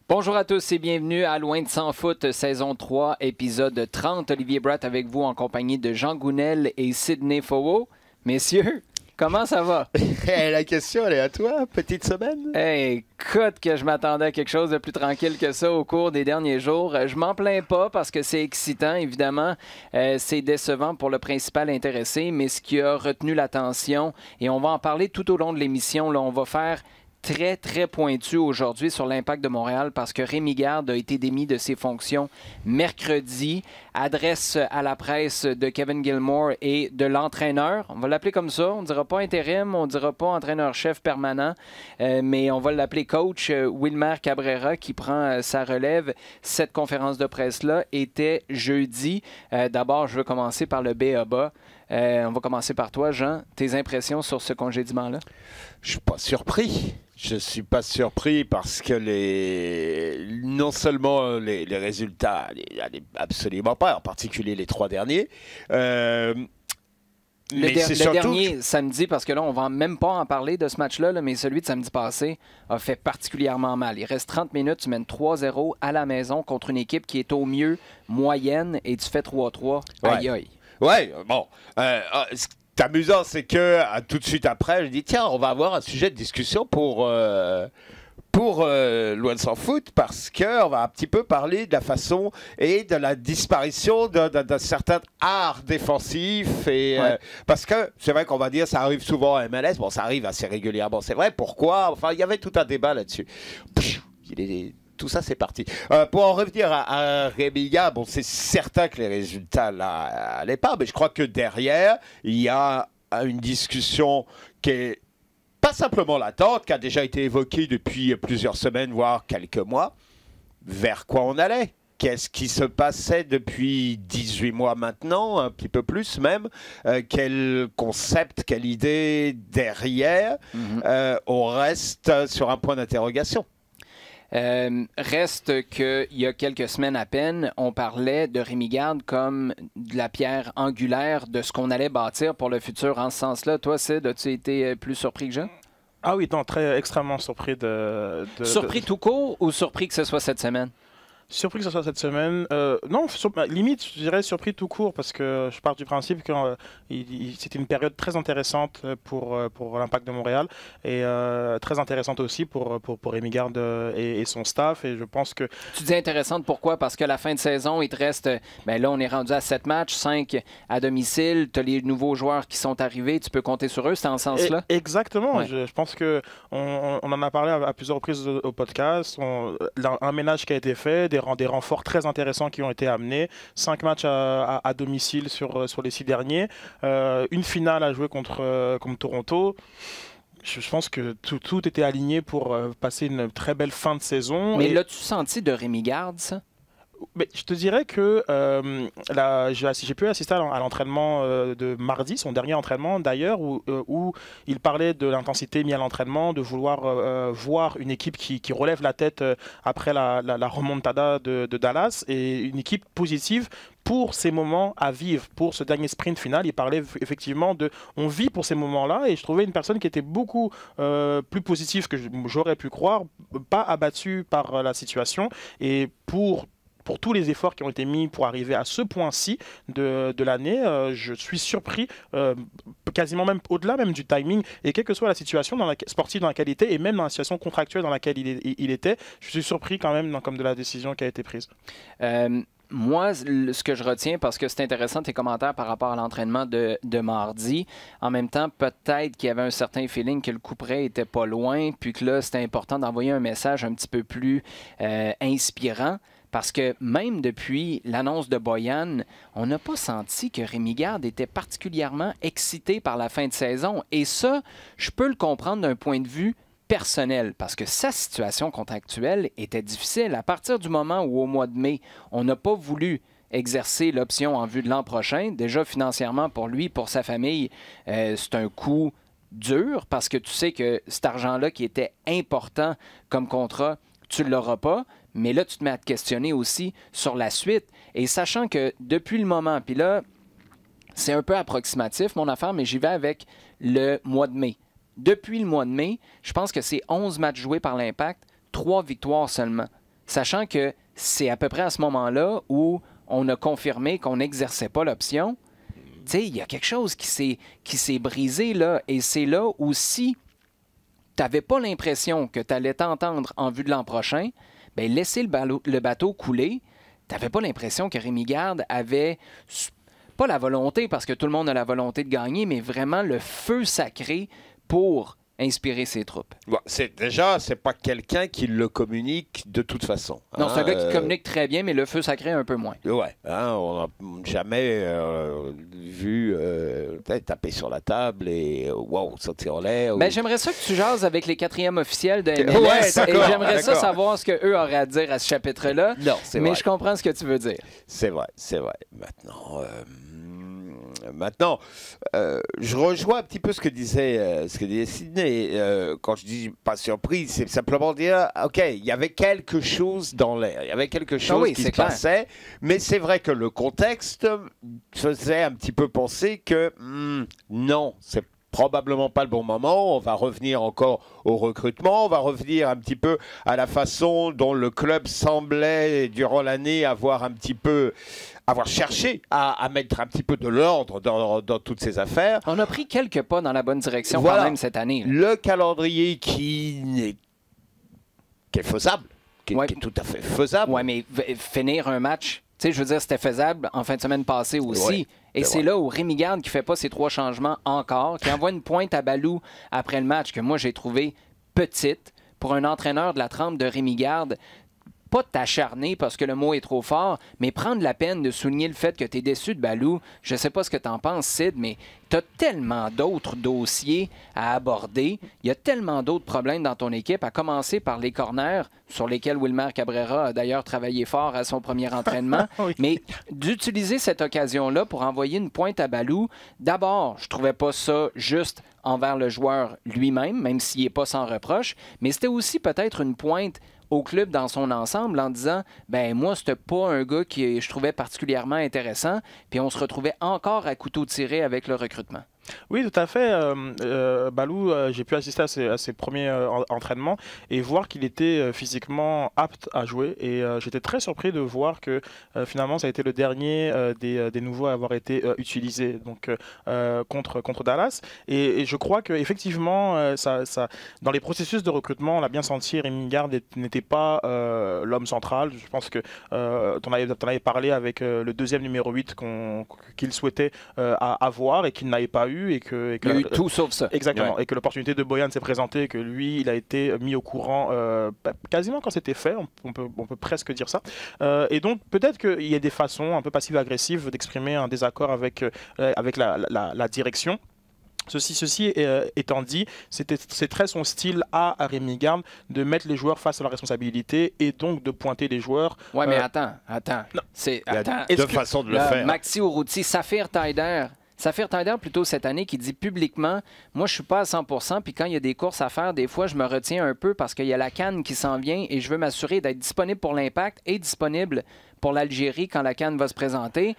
Bonjour à tous et bienvenue à Loin de Sans Foot, saison 3, épisode 30. Olivier Bratt avec vous en compagnie de Jean Gounel et Sidney Fowell. Messieurs, comment ça va? La question, elle est à toi, petite semaine. Hey, écoute que je m'attendais à quelque chose de plus tranquille que ça au cours des derniers jours. Je m'en plains pas parce que c'est excitant, évidemment. C'est décevant pour le principal intéressé, mais ce qui a retenu l'attention, et on va en parler tout au long de l'émission, là, on va faire très pointu aujourd'hui sur l'Impact de Montréal parce que Rémi Garde a été démis de ses fonctions mercredi. Adresse à la presse de Kevin Gilmore et de l'entraîneur. On va l'appeler comme ça. On ne dira pas intérim, on ne dira pas entraîneur-chef permanent, mais on va l'appeler coach Wilmer Cabrera qui prend sa relève. Cette conférence de presse-là était jeudi. D'abord, je veux commencer par le B.A.B.A. On va commencer par toi, Jean. Tes impressions sur ce congédiement-là? Je suis pas surpris. Je suis pas surpris parce que non seulement les résultats, absolument pas, en particulier les 3 derniers. Le dernier samedi, parce que là, on va même pas en parler de ce match-là, mais celui de samedi passé a fait particulièrement mal. Il reste 30 minutes, tu mènes 3-0 à la maison contre une équipe qui est au mieux moyenne et tu fais 3-3. Aïe aïe. Ouais, bon. Ce qui est amusant, c'est que tout de suite après, je dis tiens, on va avoir un sujet de discussion pour Loin de Sans Foot parce qu'on va un petit peu parler de la façon et de la disparition d'un certain art défensif. Et, parce que c'est vrai qu'on va dire ça arrive souvent à MLS. Bon, ça arrive assez régulièrement, c'est vrai. Pourquoi? Enfin, il y avait tout un débat là-dessus. Tout ça, c'est parti. Pour en revenir à Rémi Garde, bon, c'est certain que les résultats n'allaient pas, mais je crois que derrière, il y a une discussion qui est pas simplement latente, qui a déjà été évoquée depuis plusieurs semaines, voire quelques mois. Vers quoi on allait? Qu'est-ce qui se passait depuis 18 mois maintenant, un petit peu plus même? Quel concept, quelle idée derrière? On reste sur un point d'interrogation. Reste qu'il y a quelques semaines à peine, on parlait de Rémi Garde comme de la pierre angulaire de ce qu'on allait bâtir pour le futur. En ce sens-là, toi, Sid, as-tu été plus surpris que Jean? Ah oui, non, extrêmement surpris Surpris tout court ou surpris que ce soit cette semaine? Surpris que ce soit cette semaine. Non, limite, je dirais surpris tout court parce que je pars du principe que c'était une période très intéressante pour l'Impact de Montréal et très intéressante aussi pour Rémi Garde et son staff. Et je pense que... Tu dis intéressante pourquoi? Parce que la fin de saison, il te reste... Ben là, on est rendu à 7 matchs, 5 à domicile. Tu as les nouveaux joueurs qui sont arrivés. Tu peux compter sur eux, c'est en ce sens-là? Exactement. Ouais. Je pense qu'on en a parlé à plusieurs reprises au podcast. Un ménage qui a été fait, des renforts très intéressants qui ont été amenés, 5 matchs à domicile sur les 6 derniers, une finale à jouer contre Toronto. Je pense que tout était aligné pour passer une très belle fin de saison. Mais l'as-tu senti de Rémi Garde, ça? Mais je te dirais que j'ai pu assister à l'entraînement de mardi, son dernier entraînement d'ailleurs, où il parlait de l'intensité mise à l'entraînement, de vouloir voir une équipe qui relève la tête après la remontada de Dallas et une équipe positive pour ces moments à vivre, pour ce dernier sprint final. Il parlait effectivement on vit pour ces moments-là et je trouvais une personne qui était beaucoup plus positive que j'aurais pu croire, pas abattue par la situation et pour tous les efforts qui ont été mis pour arriver à ce point-ci de l'année, je suis surpris, quasiment même au-delà même du timing, et quelle que soit la situation sportive dans laquelle il était, et même dans la situation contractuelle dans laquelle il était, je suis surpris quand même comme de la décision qui a été prise. Moi, ce que je retiens, parce que c'est intéressant tes commentaires par rapport à l'entraînement de mardi, en même temps, peut-être qu'il y avait un certain feeling que le coup près n'était pas loin, puis que là, c'était important d'envoyer un message un petit peu plus inspirant. Parce que même depuis l'annonce de Boyan, on n'a pas senti que Rémi Garde était particulièrement excité par la fin de saison. Et ça, je peux le comprendre d'un point de vue personnel, parce que sa situation contractuelle était difficile. À partir du moment où, au mois de mai, on n'a pas voulu exercer l'option en vue de l'an prochain, déjà financièrement pour lui, pour sa famille, c'est un coût dur, parce que tu sais que cet argent-là qui était important comme contrat, tu ne l'auras pas. Mais là, tu te mets à te questionner aussi sur la suite. Et sachant que depuis le moment, puis là, c'est un peu approximatif, mon affaire, mais j'y vais avec le mois de mai. Depuis le mois de mai, je pense que c'est 11 matchs joués par l'Impact, 3 victoires seulement. sachant que c'est à peu près à ce moment-là où on a confirmé qu'on n'exerçait pas l'option. Tu sais, il y a quelque chose qui s'est brisé là, et c'est là où si tu n'avais pas l'impression que tu allais t'entendre en vue de l'an prochain, bien, laisser le bateau couler, tu n'avais pas l'impression que Rémi Garde avait pas la volonté, parce que tout le monde a la volonté de gagner, mais vraiment le feu sacré pour inspirer ses troupes. Bon, c'est pas quelqu'un qui le communique de toute façon. Non, c'est un gars qui communique très bien, mais le feu sacré un peu moins. Ouais, on n'a jamais vu taper sur la table et wow, sauter en l'air. Ben, j'aimerais ça que tu jases avec les 4e officiels de MLS, Ouais, et j'aimerais ça savoir ce qu'eux auraient à dire à ce chapitre-là. Non, c'est mais vrai. je comprends ce que tu veux dire. C'est vrai. Maintenant, je rejoins un petit peu ce que disait Sidney. Quand je dis pas surpris, c'est simplement dire, OK, il y avait quelque chose dans l'air, il y avait quelque chose qui se passait, mais c'est vrai que le contexte faisait un petit peu penser que non, c'est probablement pas le bon moment, on va revenir encore au recrutement, on va revenir un petit peu à la façon dont le club semblait durant l'année avoir cherché à mettre un petit peu de l'ordre dans toutes ces affaires. On a pris quelques pas dans la bonne direction Voilà. quand même cette année. Là. Le calendrier qui est faisable, qui est tout à fait faisable. Oui, mais finir un match, tu sais, je veux dire, c'était faisable en fin de semaine passée aussi. Ouais, et c'est là où Rémi Garde qui fait pas ses 3 changements encore, qui envoie une pointe à Balou après le match que moi j'ai trouvé petite pour un entraîneur de la trempe de Rémi Garde. Pas t'acharner parce que le mot est trop fort, mais prendre la peine de souligner le fait que tu es déçu de Balou. Je sais pas ce que tu en penses, Sid, mais tu as tellement d'autres dossiers à aborder. Il y a tellement d'autres problèmes dans ton équipe, à commencer par les corners, sur lesquels Wilmer Cabrera a d'ailleurs travaillé fort à son premier entraînement. Oui. Mais d'utiliser cette occasion-là pour envoyer une pointe à Balou, d'abord, je trouvais pas ça juste envers le joueur lui-même, même s'il n'est pas sans reproche, mais c'était aussi peut-être une pointe au club dans son ensemble en disant ben moi c'était pas un gars qui je trouvais particulièrement intéressant, puis on se retrouvait encore à couteau tiré avec le recrutement. Oui, tout à fait. Balou, j'ai pu assister à ses premiers entraînements et voir qu'il était physiquement apte à jouer. Et j'étais très surpris de voir que finalement, ça a été le dernier des nouveaux à avoir été utilisé donc, contre Dallas. Et je crois qu'effectivement, dans les processus de recrutement, on l'a bien senti, Rémi Garde n'était pas l'homme central. Je pense que tu en avais parlé avec le 2e numéro 8 qu'il souhaitait avoir et qu'il n'avait pas eu. Il y a eu tout sauf ça. Exactement. Ouais. Et que l'opportunité de Boyan s'est présentée, que lui, il a été mis au courant quasiment quand c'était fait, on peut presque dire ça. Et donc, peut-être qu'il y a des façons un peu passives-agressives d'exprimer un désaccord avec la direction. Ceci étant dit, c'est très son style à Rémi Garde de mettre les joueurs face à la responsabilité et donc de pointer les joueurs. Oui, mais attends. Il y a deux façons de le faire. Maxi Urruti, Saphir Taider plutôt cette année qui dit publiquement moi je suis pas à 100%, puis quand il y a des courses à faire, des fois je me retiens un peu parce qu'il y a la CAN qui s'en vient et je veux m'assurer d'être disponible pour l'Impact et disponible pour l'Algérie quand la CAN va se présenter.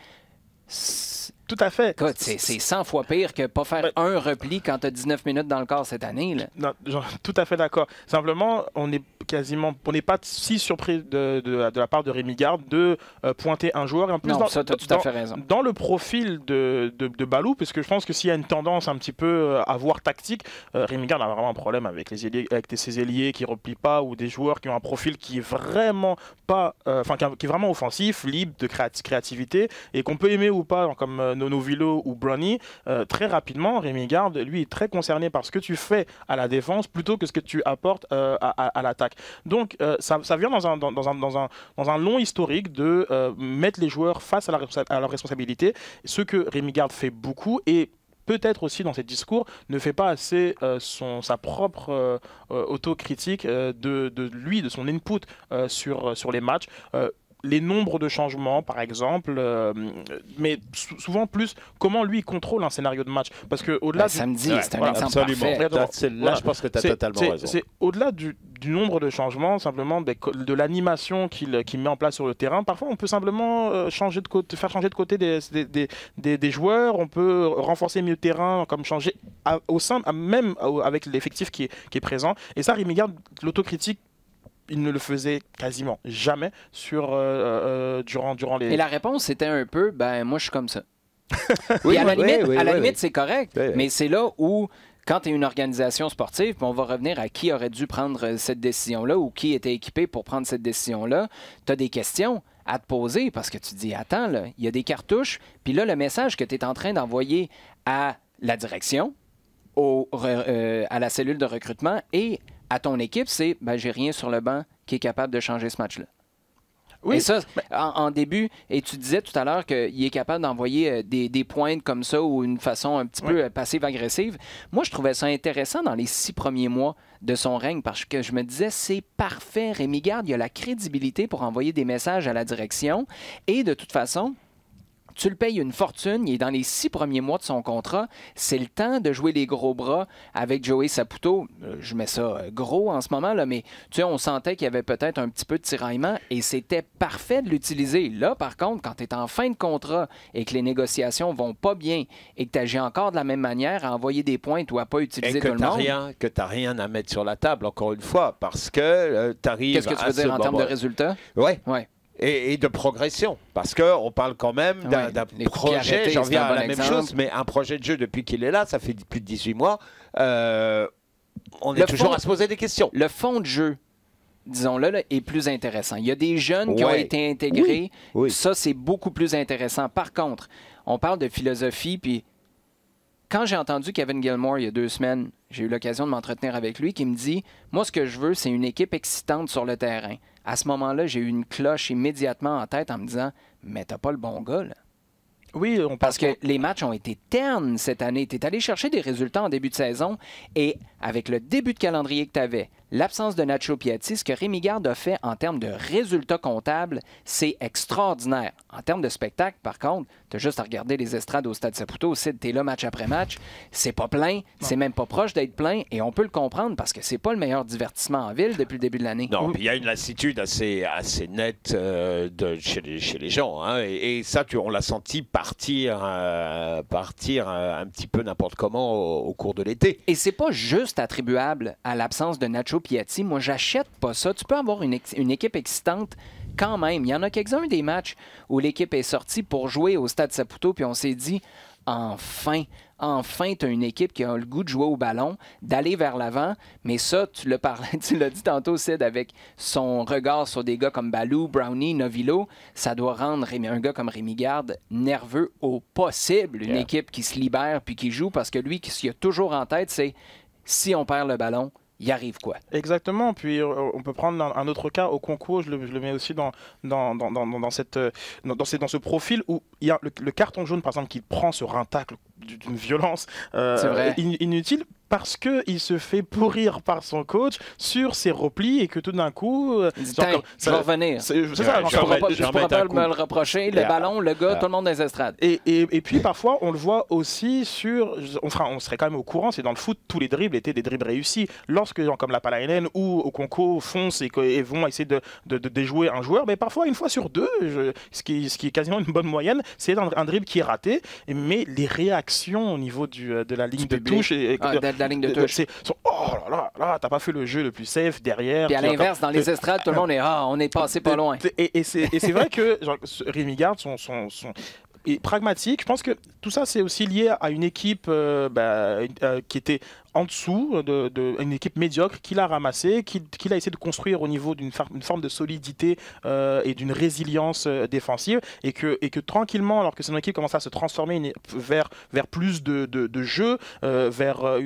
Tout à fait. Écoute, c'est 100 fois pire que pas faire un repli quand tu as 19 minutes dans le corps cette année. Là. Non, tout à fait d'accord. Simplement, on n'est pas si surpris de la part de Rémi Garde de pointer un joueur. Et en plus, ça, tu as tout à fait raison. Dans le profil de Balou, parce que je pense que s'il y a une tendance un petit peu à voir tactique, Rémi Garde a vraiment un problème avec ses ailiers qui ne replient pas ou des joueurs qui ont un profil qui est vraiment pas, qui est vraiment offensif, libre de créativité et qu'on peut aimer ou pas, comme Novillo ou Brownie. Très rapidement, Rémi Garde, lui, est très concerné par ce que tu fais à la défense plutôt que ce que tu apportes à l'attaque. Donc, ça vient dans un long historique de mettre les joueurs face à leur responsabilité, ce que Rémi Garde fait beaucoup et peut-être aussi dans ses discours, ne fait pas assez sa propre autocritique de son input sur les matchs. Les nombres de changements, par exemple, mais souvent plus comment lui contrôle un scénario de match. Parce qu'au-delà samedi, c'est un exemple absolument. parfait. Là, je pense que tu as totalement raison. C'est au-delà du nombre de changements, simplement de l'animation qu'il met en place sur le terrain. Parfois, on peut simplement faire changer de côté des joueurs, on peut renforcer le milieu de terrain, comme changer même avec l'effectif qui est présent. Et ça, Rémi Garde, l'autocritique il ne le faisait quasiment jamais durant les... Et la réponse, c'était un peu, ben moi, je suis comme ça. Oui, à la limite, c'est correct, mais c'est là où, quand tu es une organisation sportive, puis on va revenir à qui aurait dû prendre cette décision-là ou qui était équipé pour prendre cette décision-là, tu as des questions à te poser parce que tu te dis, attends, là, il y a des cartouches, puis là, le message que tu es en train d'envoyer à la direction, à la cellule de recrutement et à ton équipe, c'est, ben, j'ai rien sur le banc qui est capable de changer ce match-là. Oui. Et ça, en début, et tu disais tout à l'heure qu'il est capable d'envoyer des pointes comme ça ou une façon un petit peu passive-agressive. Moi, je trouvais ça intéressant dans les 6 premiers mois de son règne parce que je me disais, c'est parfait, Rémi Garde, il a la crédibilité pour envoyer des messages à la direction et de toute façon, tu le payes une fortune, il est dans les 6 premiers mois de son contrat. C'est le temps de jouer les gros bras avec Joey Saputo. Je mets ça gros en ce moment, là, mais tu sais, on sentait qu'il y avait peut-être un petit peu de tiraillement et c'était parfait de l'utiliser. Là, par contre, quand tu es en fin de contrat et que les négociations vont pas bien et que tu agis encore de la même manière à envoyer des pointes ou à pas utiliser tout le monde... que tu n'as rien à mettre sur la table, encore une fois, parce que tu arrives à... Qu'est-ce que tu veux dire en termes de résultats? Oui. Et de progression, parce qu'on parle quand même d'un projet, j'en viens à la même chose, mais un projet de jeu depuis qu'il est là, ça fait plus de 18 mois, on est toujours à se poser des questions. Le fond de jeu, disons-le, là, est plus intéressant. Il y a des jeunes qui ont été intégrés, ça c'est beaucoup plus intéressant. Par contre, on parle de philosophie, puis quand j'ai entendu Kevin Gilmore il y a 2 semaines, j'ai eu l'occasion de m'entretenir avec lui, qui me dit, moi ce que je veux, c'est une équipe excitante sur le terrain. À ce moment-là, j'ai eu une cloche immédiatement en tête en me disant, mais t'as pas le bon gars, là. Oui, parce que les matchs ont été ternes cette année. Tu es allé chercher des résultats en début de saison et avec le début de calendrier que tu avais, l'absence de Nacho Piatti, ce que Rémi Garde a fait en termes de résultats comptables, c'est extraordinaire. En termes de spectacle, par contre, tu as juste à regarder les estrades au Stade Saputo. Tu es là match après match. C'est pas plein, c'est même pas proche d'être plein et on peut le comprendre parce que c'est pas le meilleur divertissement en ville depuis le début de l'année. Non, puis il y a une lassitude assez nette chez les gens. Hein, et ça, on l'a senti partir un petit peu n'importe comment au cours de l'été. Et c'est pas juste attribuable à l'absence de Nacho Piatti. Moi, j'achète pas ça. Tu peux avoir une équipe excitante quand même. Il y en a quelques-uns des matchs où l'équipe est sortie pour jouer au Stade Saputo, puis on s'est dit, enfin, tu as une équipe qui a le goût de jouer au ballon, d'aller vers l'avant. Mais ça, tu l'as dit tantôt, Sid, avec son regard sur des gars comme Balou, Brownie, Novillo, ça doit rendre un gars comme Rémi Garde nerveux au possible. Une équipe qui se libère puis qui joue, parce que lui, ce qu'il a toujours en tête, c'est si on perd le ballon, il arrive quoi? Exactement. Puis on peut prendre un autre cas au concours. Je le mets aussi dans ce profil où il y a le carton jaune, par exemple, qui prend sur un tacle d'une violence inutile parce qu'il se fait pourrir par son coach sur ses replis et que tout d'un coup... je vais revenir. C'est ça, je ne pourrais pas me le reprocher. Le ballon, le gars, tout le monde dans les estrades. Et puis parfois, on le voit aussi sur... On serait quand même au courant, c'est dans le foot, tous les dribbles étaient des dribbles réussis. Lorsque gens comme la Palainen ou Okonko foncent et vont essayer de déjouer un joueur, mais parfois, une fois sur 2, ce qui est quasiment une bonne moyenne, c'est un dribble qui est raté, mais les réactions au niveau de la ligne de touche... de la ligne de touche. Oh là, t'as pas fait le jeu le plus safe derrière. Puis à l'inverse, dans les estrades, tout le monde est on est passé pas loin. Et c'est vrai que Rémi Garde est pragmatique. Je pense que tout ça, c'est aussi lié à une équipe qui était en dessous une équipe médiocre qu'il a ramassée, qu'il a essayé de construire au niveau d'une forme de solidité et d'une résilience défensive, et que tranquillement, alors que son équipe commence à se transformer vers plus de jeu, vers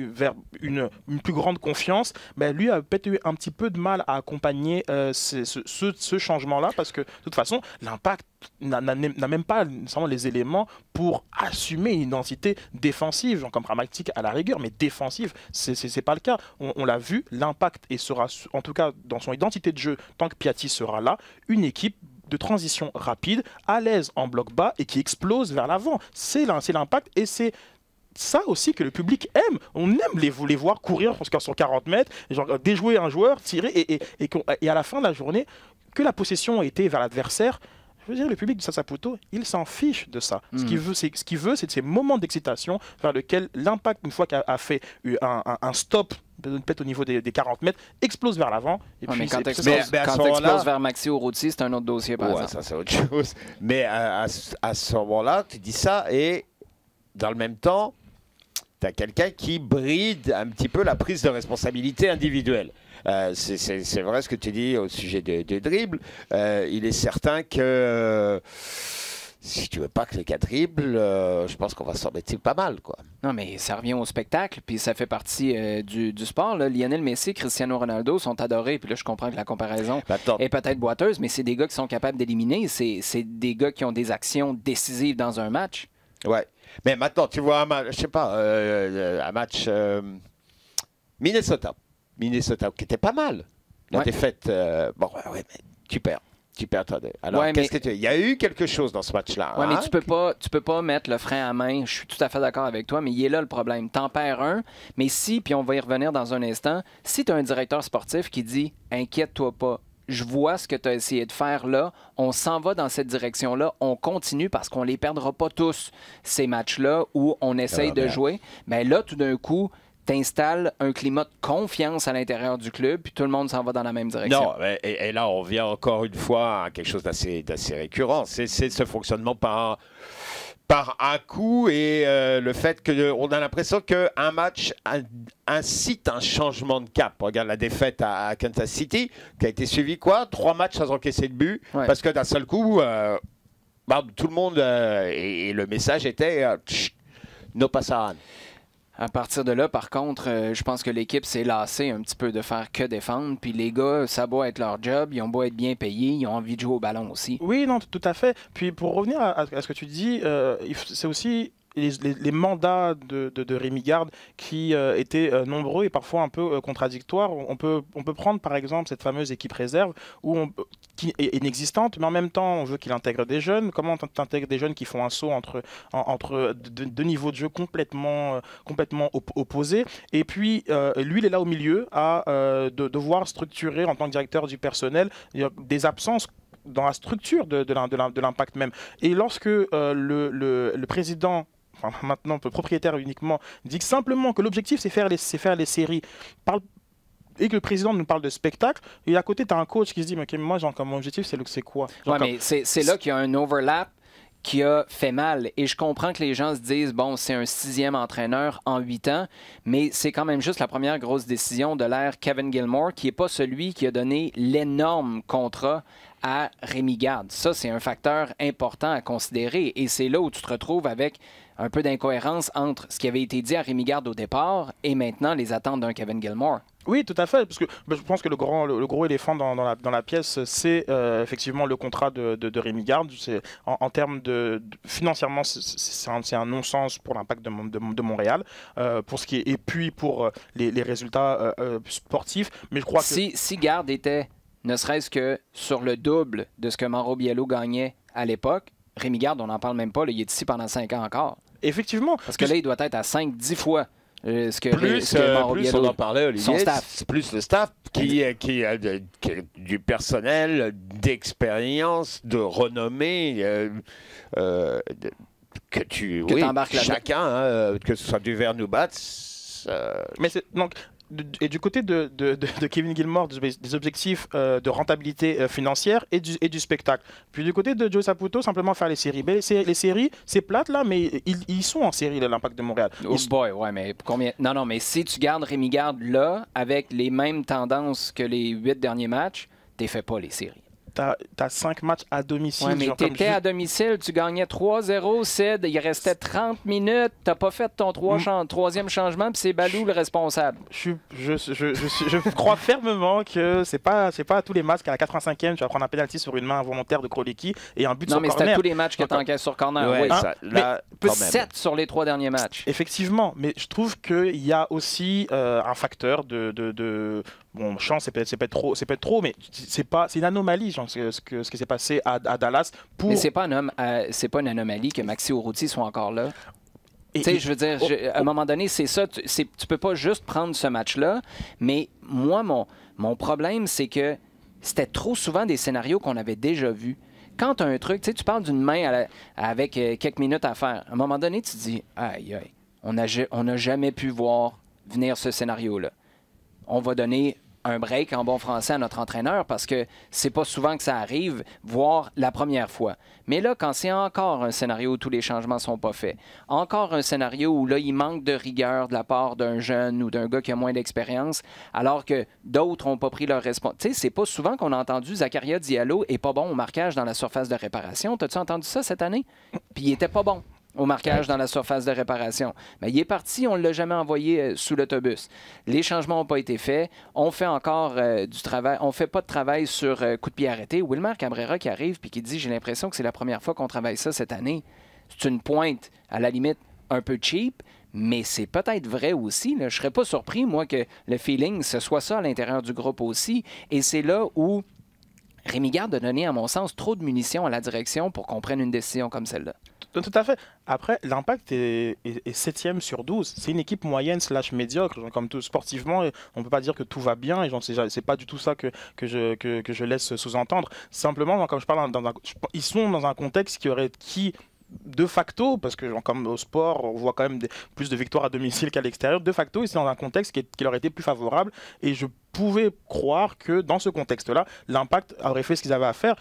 une plus grande confiance, lui a peut-être eu un petit peu de mal à accompagner ce changement-là, parce que de toute façon, l'Impact n'a même pas nécessairement les éléments pour assumer une identité défensive, comme pragmatique à la rigueur, mais défensive, c'est pas le cas. On l'a vu, l'Impact sera, en tout cas dans son identité de jeu, tant que Piatti sera là, une équipe de transition rapide, à l'aise en bloc bas et qui explose vers l'avant. C'est l'Impact, et c'est ça aussi que le public aime. On aime les voir courir sur 40 mètres, déjouer un joueur, tirer, et à la fin de la journée, que la possession ait été vers l'adversaire. Je veux dire, le public de Saputo, il s'en fiche de ça. Ce qu'il veut, c'est de ces moments d'excitation vers lesquels l'Impact, une fois qu'a fait un stop peut-être au niveau des 40 mètres, explose vers l'avant. Et Ouais, puis mais quand tu mais à ce moment-là- exploses vers Maxi Urruti, c'est un autre dossier, par Ouais, exemple. ça c'est autre chose. Mais à ce moment-là, tu dis ça et dans le même temps, tu as quelqu'un qui bride un petit peu la prise de responsabilité individuelle. C'est vrai ce que tu dis au sujet de dribble. Il est certain que si tu veux pas que les cas dribble, je pense qu'on va s'embêter pas mal, quoi. Non, mais ça revient au spectacle, puis ça fait partie du sport. Là. Lionel Messi, Cristiano Ronaldo sont adorés, puis là, je comprends que la comparaison Attends, est peut-être boiteuse, mais c'est des gars qui sont capables d'éliminer. C'est des gars qui ont des actions décisives dans un match. ouais. Mais maintenant, tu vois un match, je sais pas, un match Minnesota, qui était pas mal. La Ouais. défaite, bon, ouais, mais tu perds. Attendez. Alors, Ouais, qu'est-ce mais- que il y a eu quelque chose dans ce match-là. Oui, hein? mais tu peux pas mettre le frein à main. Je suis tout à fait d'accord avec toi, mais il est là le problème. T'en perds un, mais si, puis on va y revenir dans un instant, si tu as un directeur sportif qui dit « Inquiète-toi pas, je vois ce que tu as essayé de faire là, on s'en va dans cette direction-là, on continue parce qu'on les perdra pas tous, ces matchs-là où on essaye Ah, de ben. jouer. » Bien là, tout d'un coup, t'installes un climat de confiance à l'intérieur du club, puis tout le monde s'en va dans la même direction. Non, et là, on vient encore une fois à quelque chose d'assez récurrent. C'est ce fonctionnement par un coup et le fait qu'on a l'impression qu'un match incite un changement de cap. Regarde la défaite à Kansas City, qui a été suivie 3 matchs sans encaisser de but, Ouais. parce que d'un seul coup, tout le monde, et le message était no passaran. À partir de là, par contre, je pense que l'équipe s'est lassée un petit peu de faire que défendre. Puis les gars, ça doit être leur job, ils ont beau être bien payés, ils ont envie de jouer au ballon aussi. Oui, non, tout à fait. Puis pour revenir à ce que tu dis, c'est aussi les mandats de Rémi Garde qui étaient nombreux et parfois un peu contradictoires. On peut prendre par exemple cette fameuse équipe réserve qui est inexistante, mais en même temps on veut qu'il intègre des jeunes. Comment tu intègres des jeunes qui font un saut entre deux niveaux de jeu complètement opposés? Et puis lui, il est là au milieu à devoir structurer en tant que directeur du personnel des absences dans la structure de l'impact même. Et lorsque le président, enfin maintenant propriétaire uniquement, dit que simplement que l'objectif c'est faire les séries, et que le président nous parle de spectacle, et à côté tu as un coach qui se dit mais ok, moi genre, comme mon objectif c'est quoi? Genre, Ouais, mais c'est là qu'il y a un overlap qui a fait mal. Et je comprends que les gens se disent, bon, c'est un 6e entraîneur en 8 ans, mais c'est quand même juste la première grosse décision de l'ère Kevin Gilmore, qui n'est pas celui qui a donné l'énorme contrat à Rémi Garde. Ça, c'est un facteur important à considérer. Et c'est là où tu te retrouves avec un peu d'incohérence entre ce qui avait été dit à Rémi Garde au départ et maintenant les attentes d'un Kevin Gilmore. Oui, tout à fait, parce que je pense que le gros éléphant dans la pièce, c'est effectivement le contrat de Rémi Garde. En termes financièrement, c'est un non-sens pour l'Impact de Montréal, pour ce qui est, et puis pour les résultats sportifs. Mais je crois que Si Garde était ne serait-ce que sur le double de ce que Mauro Biello gagnait à l'époque, Rémi Garde, on n'en parle même pas, là, il est ici pendant 5 ans encore. effectivement, Parce que là, il doit être à 5-10 fois ce que Plus Mauro on Biello. en parlait, Olivier, son staff. c'est plus le staff qui a du personnel, d'expérience, de renommée, que tu t'embarques là-dedans. chacun, hein, que ce soit du verre ou Bats. mais donc. Et du côté de Kevin Gilmore, des objectifs de rentabilité financière et du spectacle. Puis du côté de Joe Saputo, simplement faire les séries. Mais les séries, c'est plate là, mais ils sont en série, l'Impact de Montréal. Oh boy, ouais, mais combien. Non, mais si tu gardes Rémi Garde là, avec les mêmes tendances que les 8 derniers matchs, t'es fait pas les séries. T'as 5 matchs à domicile. Ouais, mais genre, comme t'étais à domicile, tu gagnais 3-0, Sid, il restait 30 minutes, t'as pas fait ton troisième changement, puis c'est Balou le responsable. Je crois fermement que c'est pas à tous les matchs qu'à la 85e, tu vas prendre un penalty sur une main involontaire de Kroliki et un but Non, sur mais c'est corner. à tous les matchs que t'encaisses sur corner. Ouais, oui. ça, là, quand même. 7 sur les 3 derniers matchs. Effectivement, mais je trouve qu'il y a aussi un facteur bon, chance, c'est peut-être trop, mais c'est une anomalie, genre, ce qui s'est passé à Dallas. Mais c'est pas une anomalie que Maxi Urruti soit encore là. Tu sais, je veux dire, à un moment donné, c'est ça. Tu peux pas juste prendre ce match-là, mais moi, mon problème, c'est que c'était trop souvent des scénarios qu'on avait déjà vus. Quand tu as un truc, tu sais, tu parles d'une main avec quelques minutes à faire. À un moment donné, tu te dis, aïe, aïe, on n'a jamais pu voir venir ce scénario-là. on va donner un break en bon français à notre entraîneur parce que c'est pas souvent que ça arrive, voire la première fois. Mais là, quand c'est encore un scénario où tous les changements sont pas faits, encore un scénario où là, il manque de rigueur de la part d'un jeune ou d'un gars qui a moins d'expérience, alors que d'autres n'ont pas pris leur responsabilité. Tu sais, c'est pas souvent qu'on a entendu Zakaria Diallo est pas bon au marquage dans la surface de réparation. T'as-tu entendu ça cette année? Puis il était pas bon au marquage dans la surface de réparation. Mais il est parti, on ne l'a jamais envoyé sous l'autobus. Les changements n'ont pas été faits. On fait encore du travail. On ne fait pas de travail sur coup de pied arrêté. Wilmer Cabrera qui arrive et qui dit « J'ai l'impression que c'est la première fois qu'on travaille ça cette année. » C'est une pointe, à la limite, un peu cheap, mais c'est peut-être vrai aussi. Là. Je ne serais pas surpris, moi, que le feeling, ce soit ça à l'intérieur du groupe aussi. Et c'est là où Rémi Garde a donné, à mon sens, trop de munitions à la direction pour qu'on prenne une décision comme celle-là. Tout à fait. Après, l'Impact est 7e sur 12. C'est une équipe moyenne / médiocre. Comme tout sportivement, on ne peut pas dire que tout va bien. Et c'est pas du tout ça que je laisse sous-entendre. Simplement, comme je parle, ils sont dans un contexte qui de facto, parce que comme au sport, on voit quand même plus de victoires à domicile qu'à l'extérieur, de facto, ils sont dans un contexte qui leur était plus favorable. Et je pouvais croire que dans ce contexte-là, l'Impact aurait fait ce qu'ils avaient à faire.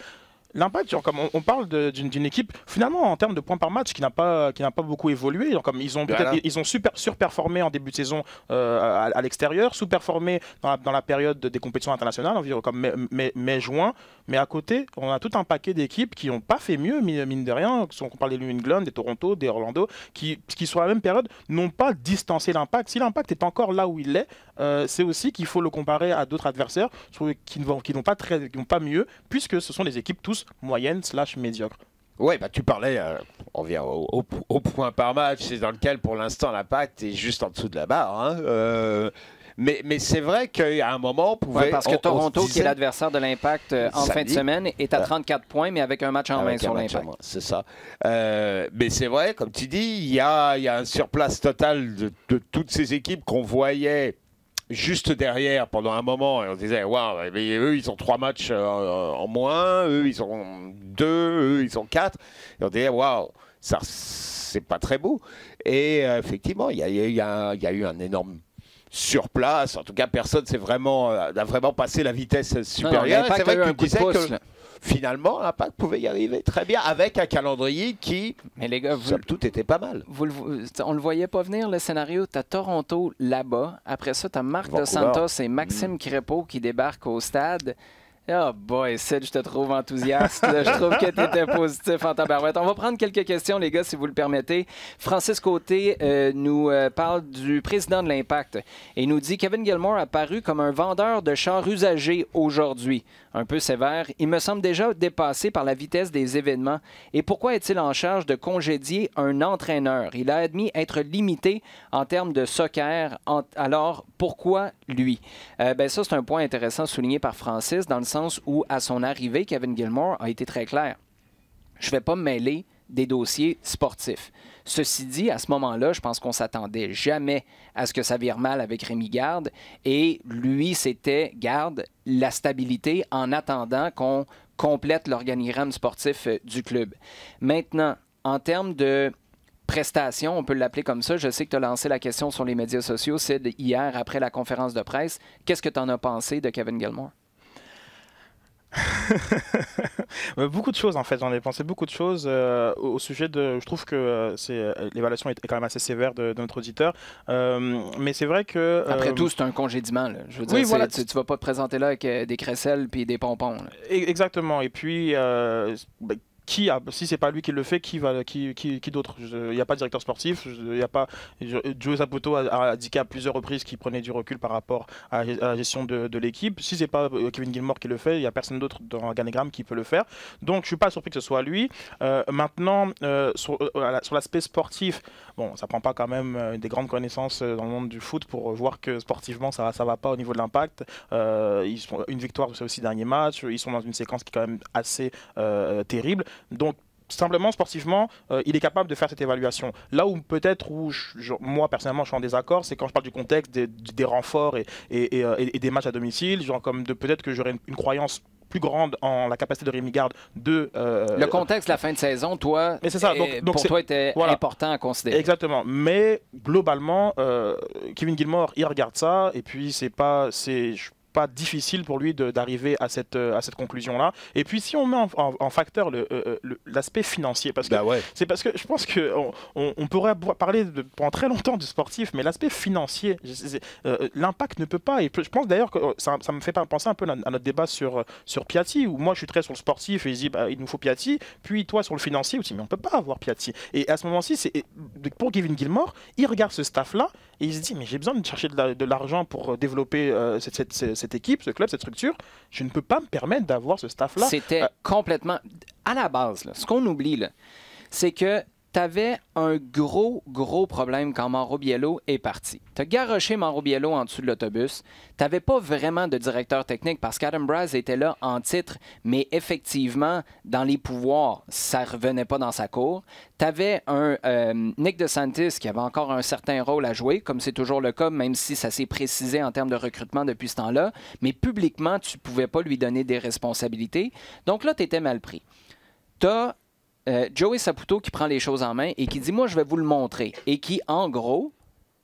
L'impact, comme on parle d'une équipe, finalement, en termes de points par match, qui n'a pas beaucoup évolué. Comme ils ont surperformé en début de saison à l'extérieur, sous-performé dans la période des compétitions internationales, environ comme mai-juin. Mais à côté, on a tout un paquet d'équipes qui n'ont pas fait mieux, mine de rien. On parle des New England, des Toronto, des Orlando, qui sur la même période, n'ont pas distancé l'Impact. Si l'Impact est encore là où il est, c'est aussi qu'il faut le comparer à d'autres adversaires qui n'ont pas mieux, puisque ce sont des équipes tous moyenne / médiocre. Oui, bah, tu parlais, on vient au point par match, c'est dans lequel pour l'instant l'Impact est juste en dessous de la barre. Hein. Mais c'est vrai qu'à un moment, on pouvait... parce que Toronto, qui est l'adversaire de l'Impact en fin de semaine, est à 34 points, mais avec un match en main sur l'Impact. C'est ça. Mais c'est vrai, comme tu dis, il y a un surplace total de toutes ces équipes qu'on voyait juste derrière pendant un moment, et on disait waouh, eux ils ont 3 matchs en moins, eux ils ont 2, eux ils ont 4, et on disait waouh, ça c'est pas très beau. Et effectivement, il y a eu un énorme surplace. En tout cas, personne n'a vraiment passé la vitesse supérieure. C'est vrai que tu disais que finalement, l'Impact pouvait y arriver très bien avec un calendrier qui, mais les gars, tout était pas mal. On le voyait pas venir, le scénario. Tu as Toronto là-bas. Après ça, tu as Marc Dos Santos et Maxime Crépeau qui débarquent au stade. Oh boy, Sid, je te trouve enthousiaste. Je trouve que tu étais positif en tabarouette. On va prendre quelques questions, les gars, si vous le permettez. Francis Côté nous parle du président de l'Impact et nous dit « Kevin Gilmour a paru comme un vendeur de chars usagés aujourd'hui. Un peu sévère. Il me semble déjà dépassé par la vitesse des événements. Et pourquoi est-il en charge de congédier un entraîneur? Il a admis être limité en termes de soccer. Alors, pourquoi lui? » Ça, c'est un point intéressant souligné par Francis, dans le sens où, à son arrivée, Kevin Gilmour a été très clair. Je ne vais pas me mêler des dossiers sportifs. Ceci dit, à ce moment-là, je pense qu'on ne s'attendait jamais à ce que ça vire mal avec Rémi Garde. Et lui, c'était, Garde, la stabilité en attendant qu'on complète l'organigramme sportif du club. Maintenant, en termes de prestations, on peut l'appeler comme ça. Je sais que tu as lancé la question sur les médias sociaux, Sid, hier, après la conférence de presse. Qu'est-ce que tu en as pensé de Kevin Gilmour? Beaucoup de choses en fait, j'en ai pensé beaucoup de choses au sujet de, je trouve que l'évaluation est quand même assez sévère de notre auditeur, mais c'est vrai que... Après tout, c'est un congédiement, là. Je veux dire, oui, voilà. Tu vas pas te présenter là avec des crécelles puis des pompons. Là. Exactement, et puis... si c'est pas lui qui le fait, qui d'autre? Il n'y a pas de directeur sportif. Joe Saputo a indiqué à plusieurs reprises qu'il prenait du recul par rapport à la gestion de l'équipe. Si c'est pas Kevin Gilmour qui le fait, il n'y a personne d'autre dans l'organigramme qui peut le faire. Donc je suis pas surpris que ce soit lui. Maintenant, sur l'aspect sportif, bon, ça prend pas quand même des grandes connaissances dans le monde du foot pour voir que sportivement ça va pas au niveau de l'Impact. Ils sont une victoire sur ces 6 derniers matchs. Ils sont dans une séquence qui est quand même assez terrible. Donc, simplement, sportivement, il est capable de faire cette évaluation. Là où peut-être, moi, personnellement, je suis en désaccord, c'est quand je parle du contexte des renforts et des matchs à domicile. Peut-être que j'aurais une croyance plus grande en la capacité de Rémi Garde de... le contexte de la fin de saison, toi, mais c'est ça. Donc pour toi, était important à considérer. Exactement. Mais globalement, Kevin Gilmore, il regarde ça, et puis c'est pas difficile pour lui d'arriver à cette conclusion-là. Et puis si on met en facteur l'aspect financier, parce que c'est parce que je pense qu'on pourrait parler pendant très longtemps du sportif, mais l'aspect financier, l'impact ne peut pas. Et je pense d'ailleurs que ça me fait penser un peu à notre débat sur Piatti, où moi je suis très sur le sportif et je dis il nous faut Piatti, puis toi sur le financier aussi, mais on ne peut pas avoir Piatti. Et à ce moment-ci, pour Kevin Gilmore, il regarde ce staff-là et il se dit mais j'ai besoin de chercher de l'argent pour développer cette équipe, ce club, cette structure, je ne peux pas me permettre d'avoir ce staff-là. C'était complètement... À la base, là, ce qu'on oublie, là, c'est que tu avais un gros problème quand Mauro Biello est parti. Tu as garoché Mauro Biello en dessous de l'autobus. Tu n'avais pas vraiment de directeur technique parce qu'Adam Braz était là en titre, mais effectivement, dans les pouvoirs, ça ne revenait pas dans sa cour. Tu avais un Nick DeSantis qui avait encore un certain rôle à jouer, comme c'est toujours le cas, même si ça s'est précisé en termes de recrutement depuis ce temps-là. Mais publiquement, tu ne pouvais pas lui donner des responsabilités. Donc là, tu étais mal pris. Tu as Joey Saputo qui prend les choses en main et qui dit « Moi, je vais vous le montrer » et qui, en gros,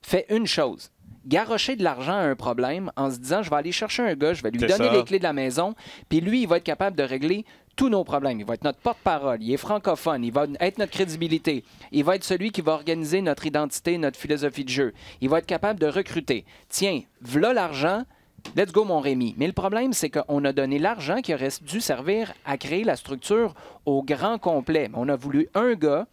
fait une chose. Garrocher de l'argent à un problème en se disant « Je vais aller chercher un gars, je vais lui donner les clés de la maison, puis lui, il va être capable de régler tous nos problèmes. Il va être notre porte-parole, il est francophone, il va être notre crédibilité, il va être celui qui va organiser notre identité, notre philosophie de jeu. Il va être capable de recruter. Tiens, v'là l'argent, let's go, mon Rémi. » Mais le problème, c'est qu'on a donné l'argent qui aurait dû servir à créer la structure au grand complet. On a voulu un gars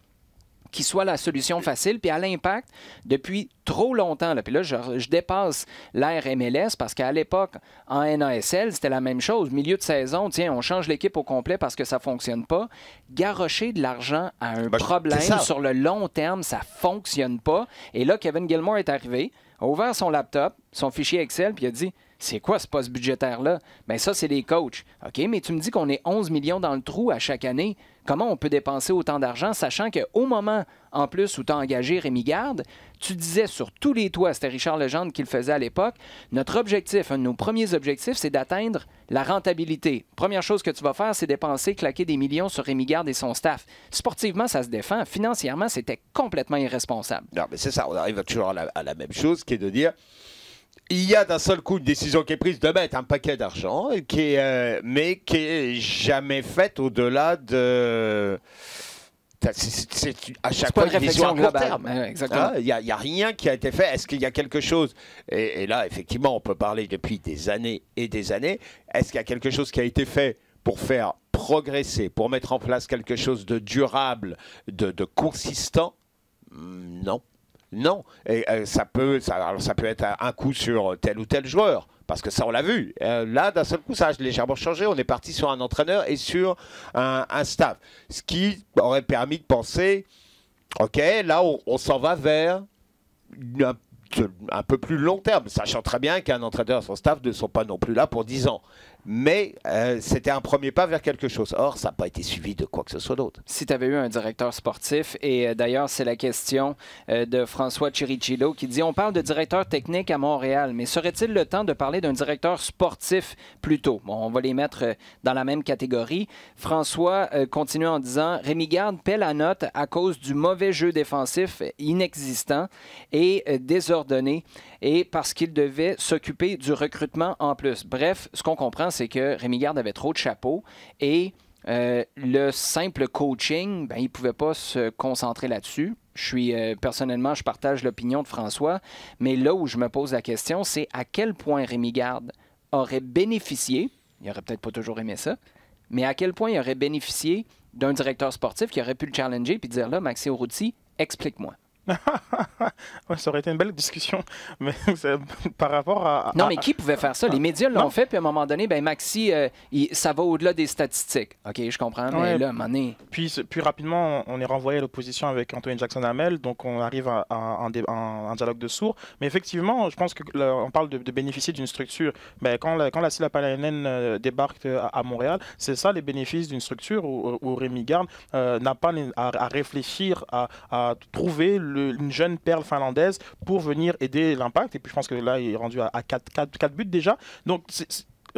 qui soit la solution facile, puis à l'Impact, depuis trop longtemps. Là. Puis là, je dépasse l'ère MLS parce qu'à l'époque, en NASL, c'était la même chose. Milieu de saison, tiens, on change l'équipe au complet parce que ça ne fonctionne pas. Garrocher de l'argent à un problème sur le long terme, ça ne fonctionne pas. Et là, Kevin Gilmore est arrivé, a ouvert son laptop, son fichier Excel, puis il a dit « C'est quoi ce poste budgétaire-là? » Bien ça, c'est les coachs. OK, mais tu me dis qu'on est 11 millions dans le trou à chaque année. Comment on peut dépenser autant d'argent, sachant qu'au moment, en plus, où tu as engagé Rémi Garde, tu disais sur tous les toits, c'était Richard Legendre qui le faisait à l'époque, notre objectif, un de nos premiers objectifs, c'est d'atteindre la rentabilité. Première chose que tu vas faire, c'est dépenser, claquer des millions sur Rémi Garde et son staff. Sportivement, ça se défend. Financièrement, c'était complètement irresponsable. Non, mais c'est ça, on arrive toujours à la même chose, qui est de dire... Il y a d'un seul coup une décision qui est prise de mettre un paquet d'argent, mais qui n'est jamais faite au-delà de... C'est à chaque fois une vision à court terme. Exactement. Il n'y a rien qui a été fait. Est-ce qu'il y a quelque chose, et là, effectivement, on peut parler depuis des années et des années, est-ce qu'il y a quelque chose qui a été fait pour faire progresser, pour mettre en place quelque chose de durable, de consistant? Non. Non, et ça peut être un coup sur tel ou tel joueur, parce que ça on l'a vu. Là, d'un seul coup, ça a légèrement changé. On est parti sur un entraîneur et sur un staff. Ce qui aurait permis de penser, OK, là on s'en va vers un peu plus long terme, sachant très bien qu'un entraîneur et son staff ne sont pas non plus là pour 10 ans. Mais c'était un premier pas vers quelque chose. Or, ça n'a pas été suivi de quoi que ce soit d'autre. Si tu avais eu un directeur sportif, et d'ailleurs, c'est la question de François Chirichillo qui dit « On parle de directeur technique à Montréal, mais serait-il le temps de parler d'un directeur sportif plutôt? » Bon, on va les mettre dans la même catégorie. François continue en disant « Rémi Garde paie la note à cause du mauvais jeu défensif inexistant et désordonné et parce qu'il devait s'occuper du recrutement en plus. » Bref, ce qu'on comprend, c'est que Rémi Garde avait trop de chapeaux et le simple coaching, ben, il ne pouvait pas se concentrer là-dessus. Personnellement, je partage l'opinion de François, mais là où je me pose la question, c'est à quel point Rémi Garde aurait bénéficié, il n'aurait peut-être pas toujours aimé ça, mais à quel point il aurait bénéficié d'un directeur sportif qui aurait pu le challenger et dire là, Maxi Urruti, explique-moi. Ouais, ça aurait été une belle discussion, mais par rapport à... Non, mais qui pouvait faire ça? Les médias l'ont fait, puis à un moment donné, ben Maxi, ça va au-delà des statistiques. OK, je comprends, mais là, à un moment donné... Puis rapidement, on est renvoyé à l'opposition avec Anthony Jackson-Hamel, donc on arrive à un dialogue de sourds. Mais effectivement, je pense qu'on parle de bénéficier d'une structure. Ben, quand la Silla Palainen débarque à Montréal, c'est ça les bénéfices d'une structure où Rémi Garde n'a pas à réfléchir, à trouver une jeune perle finlandaise pour venir aider l'Impact. Et puis je pense que là, il est rendu à 4 buts déjà. Donc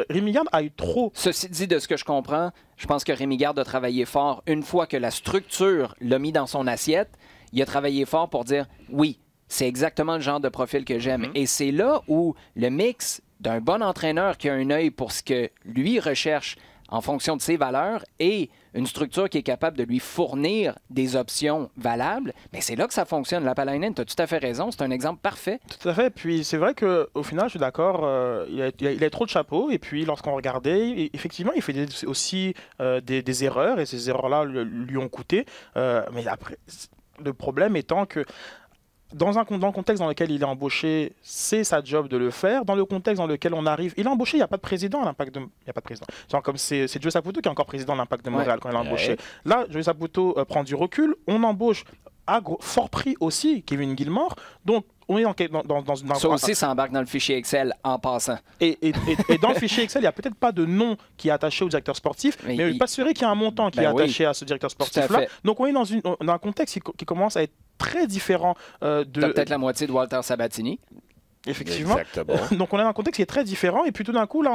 Rémi Garde a eu trop. Ceci dit, de ce que je comprends, je pense que Rémi Garde a travaillé fort. Une fois que la structure l'a mis dans son assiette, il a travaillé fort pour dire oui, c'est exactement le genre de profil que j'aime. Et c'est là où le mix d'un bon entraîneur qui a un œil pour ce que lui recherche en fonction de ses valeurs et une structure qui est capable de lui fournir des options valables, mais c'est là que ça fonctionne. Lapalainen, tu as tout à fait raison, c'est un exemple parfait. Tout à fait. Puis c'est vrai qu'au final, je suis d'accord, il a trop de chapeaux. Et puis lorsqu'on regardait, effectivement, il fait aussi des erreurs et ces erreurs-là lui ont coûté. Mais après, le problème étant que dans le contexte dans lequel il est embauché, c'est sa job de le faire. Dans le contexte dans lequel on arrive, il est embauché, il n'y a pas de président à l'Impact de... Il n'y a pas de président. Genre comme c'est Joe Saputo qui est encore président de l'Impact de Montréal quand il est embauché. Là, Joe Saputo prend du recul. On embauche à fort prix aussi Kevin Gilmore. Donc, on est dans ça aussi, ça embarque dans le fichier Excel en passant. Et dans le fichier Excel, il n'y a peut-être pas de nom qui est attaché au directeur sportif, mais il n'est pas sûr qu'il y a un montant qui est attaché à ce directeur sportif-là. Donc, on est dans un contexte qui commence à être très différent de... Peut-être la moitié de Walter Sabatini. Effectivement. Donc on est dans un contexte qui est très différent et puis tout d'un coup là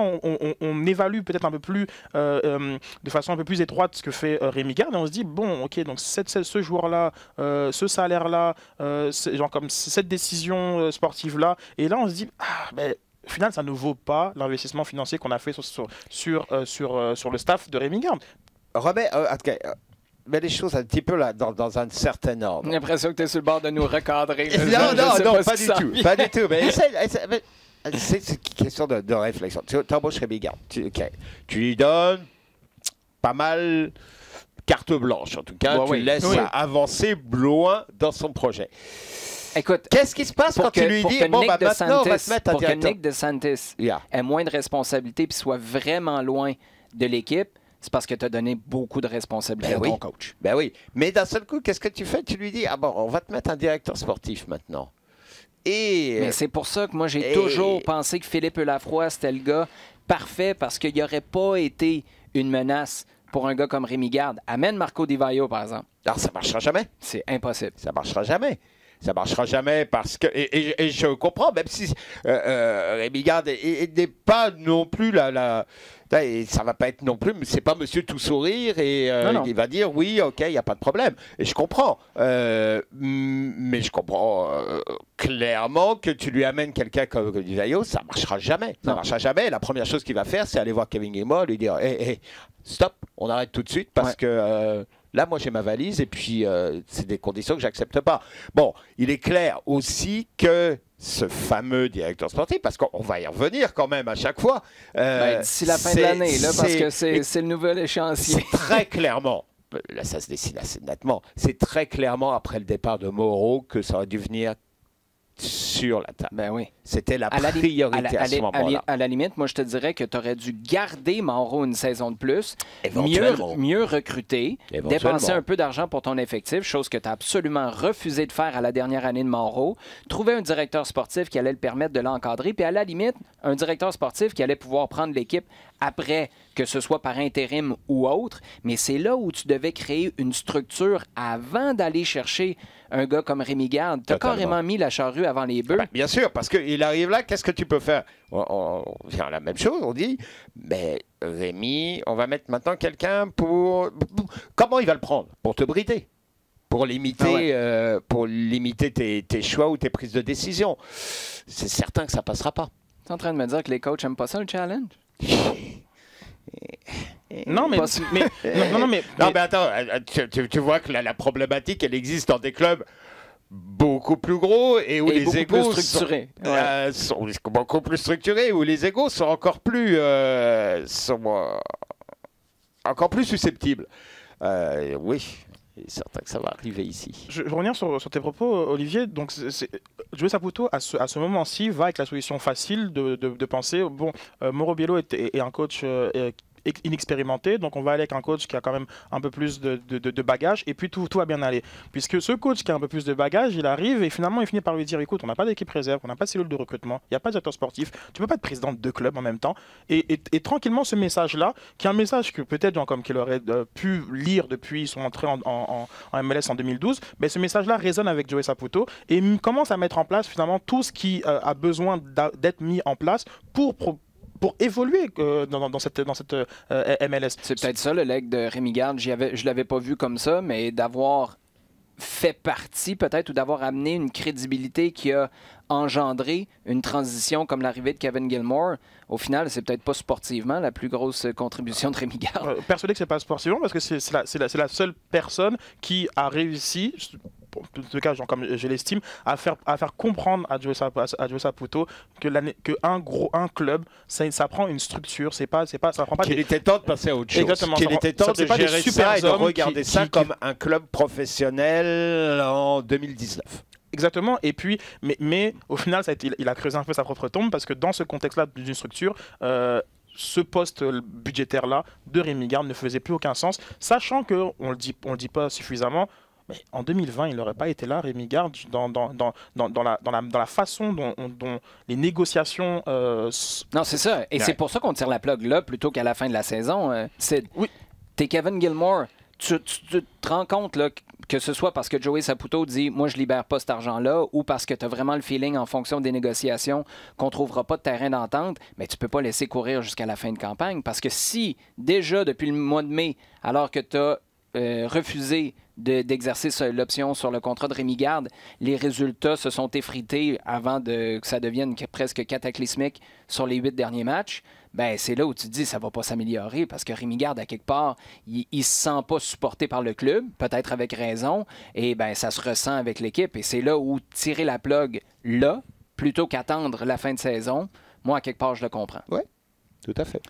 on évalue peut-être un peu plus de façon un peu plus étroite ce que fait Rémi Garde et on se dit bon ok donc ce joueur-là, ce salaire-là, genre comme cette décision sportive-là et là on se dit ben, au final ça ne vaut pas l'investissement financier qu'on a fait sur le staff de Rémi Garde. Robert, mais les choses un petit peu là, dans un certain ordre. J'ai l'impression que tu es sur le bord de nous recadrer. Non, pas du tout. Pas du tout. Mais c'est une question de réflexion. Tu embauches Rémi Garde. Tu lui donnes pas mal carte blanche, en tout cas. Tu le laisses avancer loin dans son projet. Écoute, qu'est-ce qui se passe quand tu lui dis bon, maintenant, on va se mettre un directeur. Pour que Nick DeSantis ait moins de responsabilités et soit vraiment loin de l'équipe, c'est parce que tu as donné beaucoup de responsabilités à ton coach. Ben oui. Mais d'un seul coup, qu'est-ce que tu fais? Tu lui dis, bon, on va te mettre un directeur sportif maintenant. Mais c'est pour ça que moi, j'ai toujours pensé que Philippe Lafroy, c'était le gars parfait parce qu'il n'y aurait pas été une menace pour un gars comme Rémi Garde. Amène Marco Di Vaio, par exemple. Alors, ça ne marchera jamais. C'est impossible. Ça ne marchera jamais. Ça ne marchera jamais parce que... Et je comprends, même si Rémi Garde n'est pas non plus et ça va pas être non plus, c'est pas monsieur tout sourire et il va dire oui, ok, il n'y a pas de problème. Et je comprends. Mais je comprends clairement que tu lui amènes quelqu'un comme Di Vaio, ça ne marchera jamais. Ça ne marchera jamais. La première chose qu'il va faire, c'est aller voir Kevin Gilmore, lui dire stop, on arrête tout de suite parce que... Là, moi, j'ai ma valise et puis c'est des conditions que j'accepte pas. Bon, il est clair aussi que ce fameux directeur sportif, parce qu'on va y revenir quand même à chaque fois. D'ici la fin de l'année, là, parce que c'est le nouvel échéancier. C'est très clairement, là, ça se dessine assez nettement, c'est très clairement après le départ de Moreau que ça aurait dû venir sur la table. Ben oui. C'était la priorité à ce moment-là. À la limite, moi, je te dirais que tu aurais dû garder Moreau une saison de plus, mieux recruter, dépenser un peu d'argent pour ton effectif, chose que tu as absolument refusé de faire à la dernière année de Moreau, trouver un directeur sportif qui allait le permettre de l'encadrer, puis à la limite, un directeur sportif qui allait pouvoir prendre l'équipe après, que ce soit par intérim ou autre, mais c'est là où tu devais créer une structure avant d'aller chercher un gars comme Rémi Garde. Tu as carrément mis la charrue avant les bœufs. Bien sûr, parce qu'il arrive là, qu'est-ce que tu peux faire? On vient à la même chose, on dit, mais Rémi, on va mettre maintenant quelqu'un pour... Comment il va le prendre? Pour te brider, pour limiter, tes choix ou tes prises de décision. C'est certain que ça passera pas. Tu es en train de me dire que les coachs n'aiment pas ça, le challenge? Non, mais attends, tu vois que la problématique, elle existe dans des clubs beaucoup plus gros et où les égos sont beaucoup plus structurés, où les égos sont encore plus susceptibles. Oui. C'est certain que ça va arriver ici. Je vais revenir sur tes propos, Olivier. Donc, Joe Saputo, à ce moment-ci, va avec la solution facile de penser, bon, Mauro Biello est un coach inexpérimenté, donc on va aller avec un coach qui a quand même un peu plus de bagages et puis tout va bien aller. Puisque ce coach qui a un peu plus de bagages, il arrive et finalement il finit par lui dire écoute, on n'a pas d'équipe réserve, on n'a pas de cellule de recrutement, il n'y a pas de directeur sportif, tu peux pas être président de deux clubs en même temps. Et tranquillement ce message-là, qui est un message que peut-être comme qu'il aurait pu lire depuis son entrée en MLS en 2012, mais ce message-là résonne avec Joe Saputo et commence à mettre en place finalement tout ce qui a besoin d'être mis en place pour pour évoluer dans cette MLS. C'est peut-être ça le leg de Rémi Garde. Je l'avais pas vu comme ça, mais d'avoir fait partie peut-être ou d'avoir amené une crédibilité qui a engendré une transition comme l'arrivée de Kevin Gilmore, au final, c'est peut-être pas sportivement la plus grosse contribution de Rémi Garde. Persuadé que c'est pas sportivement parce que c'est la seule personne qui a réussi, en tout cas, comme je l'estime, à faire comprendre à Joe Saputo que un club, ça prend une structure, ça prend pas. Qu'il était temps de passer à autre chose. Exactement. Qu'il était temps de gérer ça et de regarder ça comme un club professionnel en 2019. Exactement, et puis, mais au final, il a creusé un peu sa propre tombe parce que dans ce contexte-là d'une structure, ce poste budgétaire-là de Rémi Garde ne faisait plus aucun sens, sachant qu'on ne le dit pas suffisamment. Mais en 2020, il n'aurait pas été là, Rémi Garde, dans la façon dont les négociations... Non, c'est ça. Et c'est pour ça qu'on tire la plug là plutôt qu'à la fin de la saison. Oui. T'es Kevin Gilmore. Tu te rends compte là, que ce soit parce que Joey Saputo dit « Moi, je libère pas cet argent-là » ou parce que tu as vraiment le feeling en fonction des négociations qu'on ne trouvera pas de terrain d'entente, mais tu peux pas laisser courir jusqu'à la fin de campagne. Parce que si, déjà depuis le mois de mai, alors que tu as refusé d'exercer l'option sur le contrat de Rémi Garde, les résultats se sont effrités avant que ça devienne presque cataclysmique sur les 8 derniers matchs, ben c'est là où tu te dis ça va pas s'améliorer parce que Rémi Garde, à quelque part, il se sent pas supporté par le club, peut-être avec raison, et ben ça se ressent avec l'équipe. Et c'est là où tirer la plug là, plutôt qu'attendre la fin de saison, moi, à quelque part, je le comprends. Oui, tout à fait.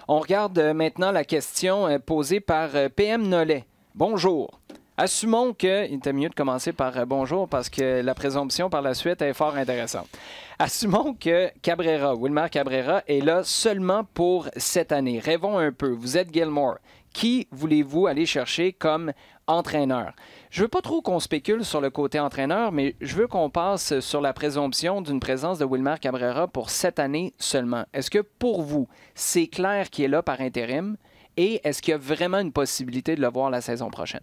On regarde maintenant la question posée par PM Nollet. Bonjour. Assumons que... Il était mieux de commencer par bonjour parce que la présomption par la suite est fort intéressante. Assumons que Wilmer Cabrera est là seulement pour cette année. Rêvons un peu. Vous êtes Gilmore. Qui voulez-vous aller chercher comme entraîneur? Je veux pas trop qu'on spécule sur le côté entraîneur, mais je veux qu'on passe sur la présomption d'une présence de Wilmer Cabrera pour cette année seulement. Est-ce que pour vous, c'est clair qu'il est là par intérim? Et est-ce qu'il y a vraiment une possibilité de le voir la saison prochaine?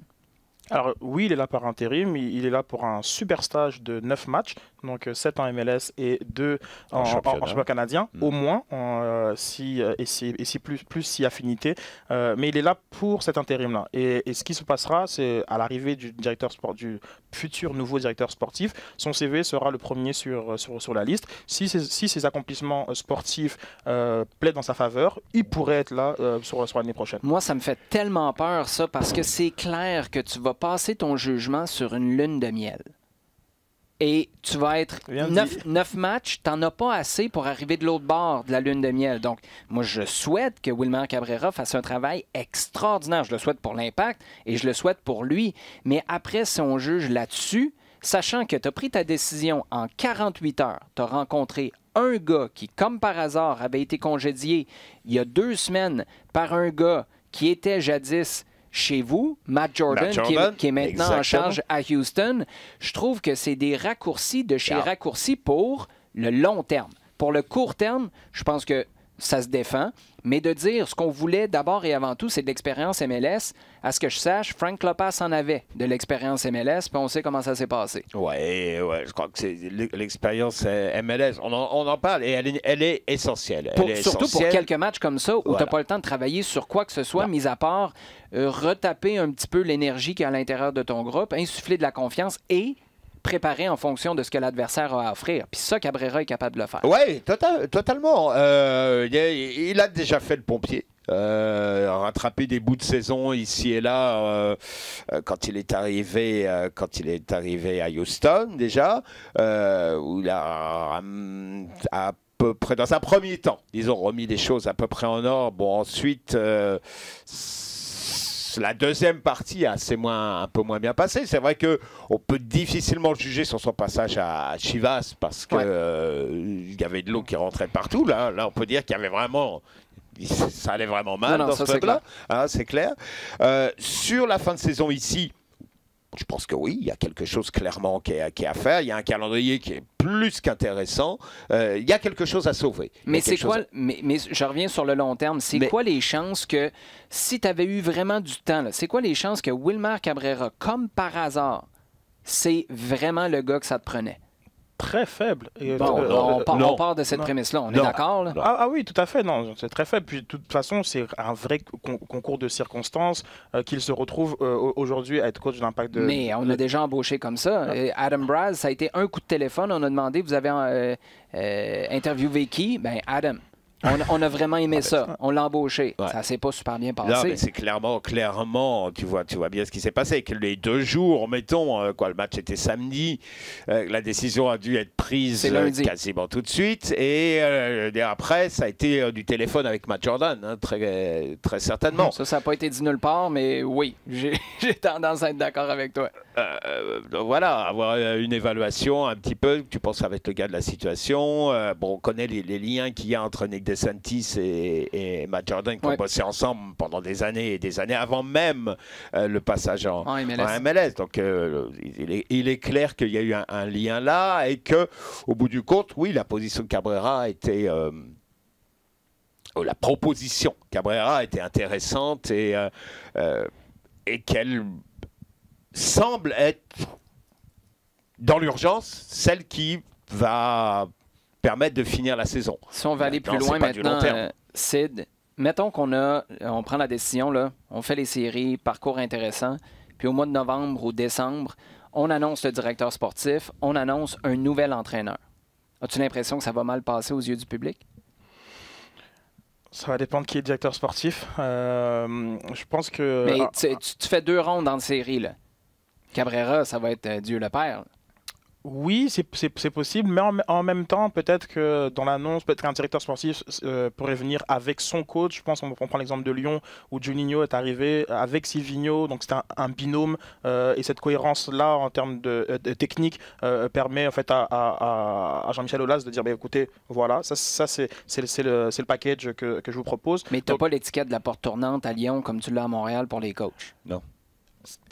Alors oui, il est là par intérim, il est là pour un super stage de 9 matchs, donc 7 en MLS et 2 en championnat canadien, au moins, si plus si affinité. Mais il est là pour cet intérim-là. Et ce qui se passera, c'est à l'arrivée du futur nouveau directeur sportif, son CV sera le premier sur la liste. Si ses accomplissements sportifs plaident dans sa faveur, il pourrait être là sur l'année prochaine. Moi, ça me fait tellement peur, ça, parce que c'est clair que tu vas passer ton jugement sur une lune de miel. Et tu vas être 9 matchs, tu n'en as pas assez pour arriver de l'autre bord de la lune de miel. Donc, moi, je souhaite que Wilmer Cabrera fasse un travail extraordinaire. Je le souhaite pour l'Impact et je le souhaite pour lui. Mais après, si on juge là-dessus, sachant que tu as pris ta décision en 48 heures, tu as rencontré un gars qui, comme par hasard, avait été congédié il y a 2 semaines par un gars qui était jadis chez vous, Matt Jordan. Qui est maintenant en charge à Houston. Je trouve que c'est des raccourcis de chez raccourcis pour le long terme. Pour le court terme, je pense que ça se défend, mais de dire ce qu'on voulait d'abord et avant tout, c'est de l'expérience MLS. À ce que je sache, Frank Lopez en avait de l'expérience MLS, puis on sait comment ça s'est passé. Oui, je crois que c'est l'expérience MLS. On en parle et elle est essentielle. Surtout pour quelques matchs comme ça où tu n'as pas le temps de travailler sur quoi que ce soit, mis à part retaper un petit peu l'énergie qu'il y a à l'intérieur de ton groupe, insuffler de la confiance et préparer en fonction de ce que l'adversaire a à offrir. Puis ça, Cabrera est capable de le faire. Oui, totalement. Il a déjà fait le pompier. Rattraper des bouts de saison ici et là quand il est arrivé à Houston déjà où il a à peu près dans un premier temps ils ont remis les choses à peu près en ordre. Bon, ensuite la deuxième partie a un peu moins bien passé. C'est vrai qu'on peut difficilement le juger sur son passage à Chivas parce que il y avait de l'eau qui rentrait partout. Là, on peut dire qu'il y avait vraiment... Ça allait vraiment mal dans ce club-là. C'est clair. Sur la fin de saison ici, je pense que oui, il y a quelque chose clairement qui est à faire. Il y a un calendrier qui est plus qu'intéressant. Il y a quelque chose à sauver. Mais c'est quoi? Mais je reviens sur le long terme. C'est quoi les chances que, si tu avais eu vraiment du temps, c'est quoi les chances que Wilmer Cabrera, comme par hasard, c'est vraiment le gars que ça te prenait? très faible. Et, Bon, on part de cette non. prémisse-là, on est d'accord là? Ah oui, tout à fait, non, c'est très faible. Puis de toute façon, c'est un vrai concours de circonstances qu'il se retrouve aujourd'hui à être coach d'Impact. Mais on a déjà embauché comme ça. Adam Braz, ça a été un coup de téléphone. On a demandé, vous avez interviewé qui? Ben Adam. On a vraiment aimé ça. On l'a embauché. Ouais. Ça s'est pas super bien Non, passé. mais c'est clairement, tu vois bien ce qui s'est passé. Que les 2 jours, mettons, le match était samedi, la décision a dû être prise quasiment tout de suite. Et après, ça a été du téléphone avec Matt Jordan, hein, très, très certainement. Ça n'a pas été dit nulle part, mais oui, j'ai tendance à être d'accord avec toi. Donc voilà, avoir une évaluation un petit peu, tu penses avec le gars de la situation. On connaît les liens qu'il y a entre Nick DeSantis et Matt Jordan qui ont bossé ensemble pendant des années et des années avant même le passage en MLS. Donc il est clair qu'il y a eu un lien là et que au bout du compte, oui, la position de Cabrera était la proposition Cabrera était intéressante et qu'elle semble être dans l'urgence celle qui va permettre de finir la saison. Si on va aller plus loin maintenant, Sid, mettons on prend la décision, là, on fait les séries, parcours intéressant, puis au mois de novembre ou décembre, on annonce le directeur sportif, on annonce un nouvel entraîneur. As-tu l'impression que ça va mal passer aux yeux du public? Ça va dépendre qui est directeur sportif. Je pense que... Mais tu fais 2 rondes dans la série, là. Cabrera, ça va être Dieu le Père, là. Oui, c'est possible, mais en même temps, peut-être que dans l'annonce, peut-être qu'un directeur sportif pourrait venir avec son coach. Je pense qu'on prend l'exemple de Lyon où Juninho est arrivé avec Silvinho, donc c'est un binôme et cette cohérence-là en termes de technique permet en fait à Jean-Michel Aulas de dire bah, écoutez, voilà, ça c'est le package que je vous propose. Mais tu n'as pas l'étiquette de la porte tournante à Lyon comme tu l'as à Montréal pour les coachs. Non.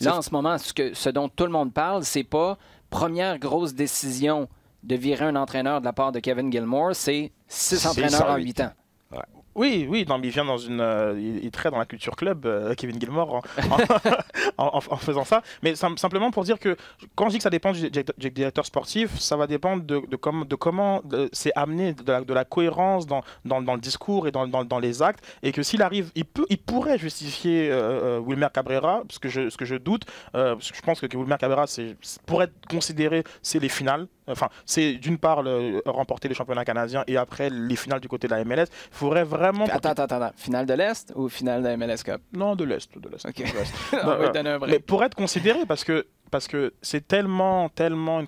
Là, en ce moment, ce dont tout le monde parle, c'est pas première grosse décision de virer un entraîneur de la part de Kevin Gilmore, c'est 6 entraîneurs en 8 ans. Ouais. Oui, non, mais il vient dans il est très dans la culture club, Kevin Gilmore, en faisant ça. Mais simplement pour dire que quand je dis que ça dépend du directeur sportif, ça va dépendre de comment c'est amené, de la cohérence dans le discours et dans les actes. Et que s'il arrive, il pourrait justifier Wilmer Cabrera, ce que je doute. Parce que je pense que Wilmer Cabrera, pour être considéré, c'est les finales. Enfin, c'est d'une part remporter les championnats canadiens et après les finales du côté de la MLS. Il faudrait vraiment... Attends. Finale de l'Est ou finale de la MLS Cup? Non, de l'Est. OK. On va te donner un break. Mais pour être considéré, parce que c'est tellement une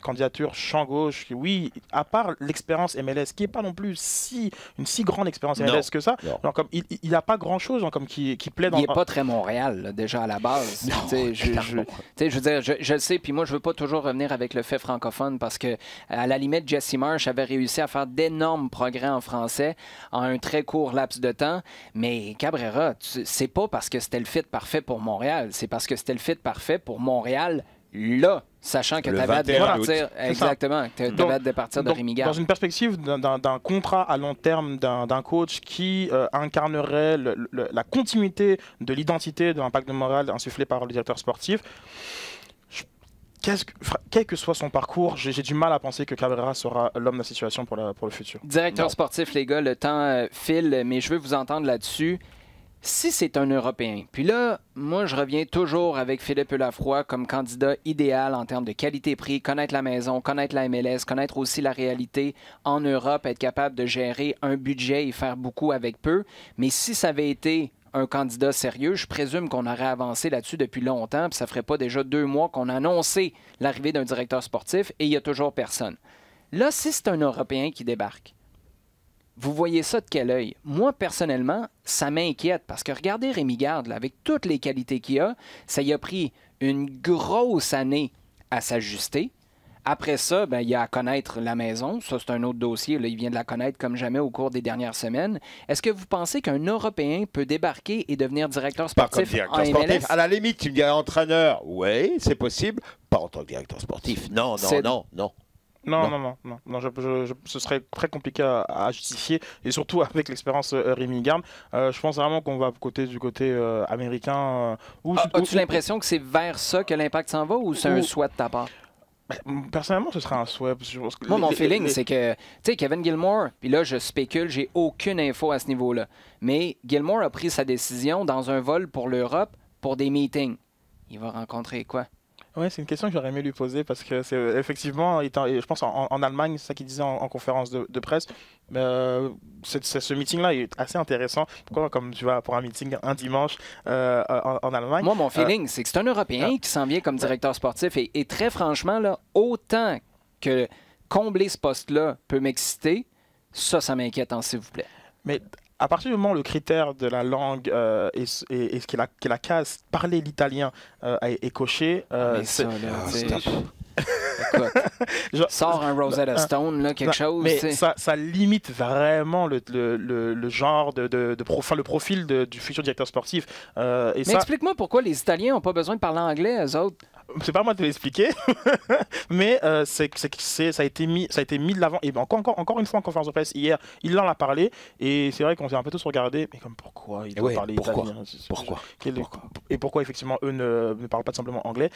candidature champ gauche qui, oui, à part l'expérience MLS, qui n'est pas non plus une si grande expérience MLS que ça, donc, comme, il n'y a pas grand-chose comme qui plaît dans... Il n'est pas très Montréal, là, déjà, à la base. Je veux dire, je le sais, puis moi, je ne veux pas toujours revenir avec le fait francophone parce que, à la limite, Jesse Marsh avait réussi à faire d'énormes progrès en français en un très court laps de temps, mais Cabrera, c'est pas parce que c'était le fit parfait pour Montréal, c'est parce que c'était le fit parfait pour Montréal, là, sachant que tu avais à départir, exactement, que tu avais à départir de Rémi Garde. Dans une perspective d'un contrat à long terme d'un coach qui incarnerait la continuité de l'identité de l'Impact de Montréal insufflée par le directeur sportif, quel que soit son parcours, j'ai du mal à penser que Cabrera sera l'homme de la situation pour le futur. Directeur sportif, les gars, le temps file, mais je veux vous entendre là-dessus. Si c'est un Européen, puis là, moi, je reviens toujours avec Philippe Lafroy comme candidat idéal en termes de qualité-prix, connaître la maison, connaître la MLS, connaître aussi la réalité en Europe, être capable de gérer un budget et faire beaucoup avec peu. Mais si ça avait été un candidat sérieux, je présume qu'on aurait avancé là-dessus depuis longtemps, puis ça ferait pas déjà 2 mois qu'on a annoncé l'arrivée d'un directeur sportif et il n'y a toujours personne. Là, si c'est un Européen qui débarque, vous voyez ça de quel œil? Moi, personnellement, ça m'inquiète parce que regardez Rémi Garde, là, avec toutes les qualités qu'il a, ça y a pris une grosse année à s'ajuster. Après ça, il y a à connaître la maison. Ça, c'est un autre dossier. Là, il vient de la connaître comme jamais au cours des dernières semaines. Est-ce que vous pensez qu'un Européen peut débarquer et devenir directeur sportif en MLS? À la limite, tu me dirais entraîneur. Oui, c'est possible. Pas en tant que directeur sportif. Non. Non, ce serait très compliqué à justifier, et surtout avec l'expérience Rémi Garde. Je pense vraiment qu'on va du côté américain. As-tu l'impression que c'est vers ça que l'Impact s'en va ou c'est un souhait de ta part? Personnellement, ce serait un souhait. Moi, mon feeling, c'est que, tu sais, Kevin Gilmore, puis là, je spécule, j'ai aucune info à ce niveau-là, mais Gilmore a pris sa décision dans un vol pour l'Europe pour des meetings. Il va rencontrer quoi? Ouais, c'est une question que j'aurais aimé lui poser parce que c'est effectivement, je pense en Allemagne, c'est ça qu'il disait en conférence de presse. Ce meeting-là est assez intéressant. Pourquoi, comme tu vois, pour un meeting un dimanche en Allemagne. Moi, mon feeling, c'est que c'est un Européen qui s'en vient comme directeur sportif et très franchement, là, autant que combler ce poste-là peut m'exciter, ça m'inquiète, s'il vous plaît. Mais à partir du moment où le critère de la langue et que la case parler l'italien est coché, Écoute, sors un Rosetta Stone, là, quelque chose. Mais ça limite vraiment le genre le profil du futur directeur sportif. Mais explique-moi pourquoi les Italiens n'ont pas besoin de parler anglais, eux autres. C'est pas à moi de te l'expliquer, mais ça a été mis de l'avant. Et encore une fois en conférence de presse hier, il en a parlé et c'est vrai qu'on s'est un peu tous regardé. Mais comme pourquoi il doit parler italien? Pourquoi et pourquoi effectivement eux ne parlent pas simplement anglais?